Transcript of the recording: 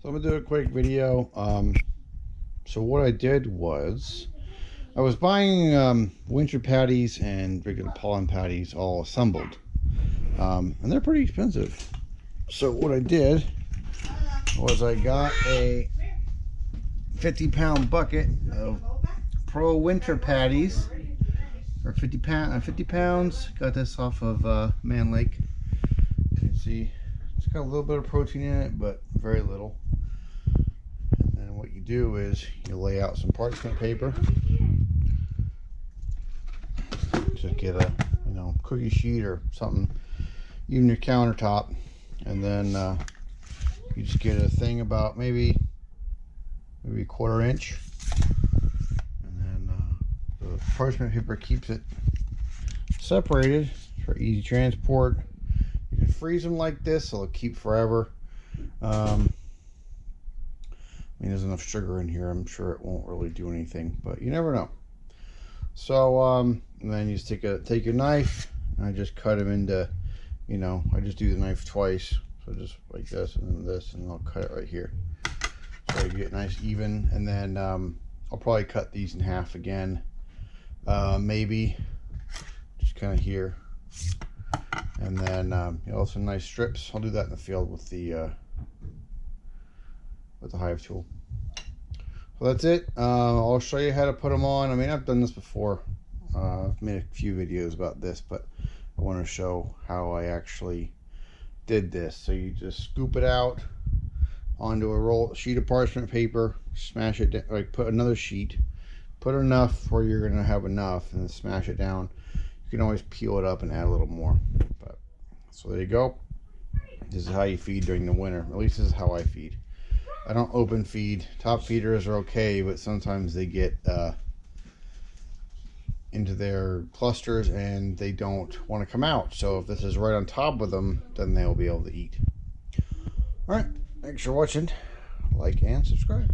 So I'm gonna do a quick video. So what I did was I was buying winter patties and regular pollen patties all assembled, and they're pretty expensive. So what I did was I got a 50-pound bucket of Pro Winter Patties, or 50 pounds. Got this off of Man Lake. You can see it's got a little bit of protein in it, but very little. And then what you do is you lay out some parchment paper. Just get a cookie sheet or something, even your countertop, and then you just get a thing about maybe a 1/4 inch, and then the parchment paper keeps it separated for easy transport. You can freeze them like this, so they'll keep forever. I mean, there's enough sugar in here, I'm sure it won't really do anything, but you never know. So and then you just take your knife, and I just cut them into, I just do the knife twice, so just like this and then this, and I'll cut it right here, so you get nice even. And then I'll probably cut these in half again, maybe just kind of here, and then also nice strips. I'll do that in the field with the hive tool. So that's it. I'll show you how to put them on. I mean, I've done this before. I've made a few videos about this, but I want to show how I actually did this. So you just scoop it out onto a sheet of parchment paper, smash it down, like put another sheet, put enough where you're going to have enough, and then smash it down. You can always peel it up and add a little more. But so there you go. This is how you feed during the winter. At least this is how I feed. I don't open feed. Top feeders are okay, but sometimes they get into their clusters and they don't want to come out. So if this is right on top of them, then they'll be able to eat. All right, thanks for watching. Like and subscribe.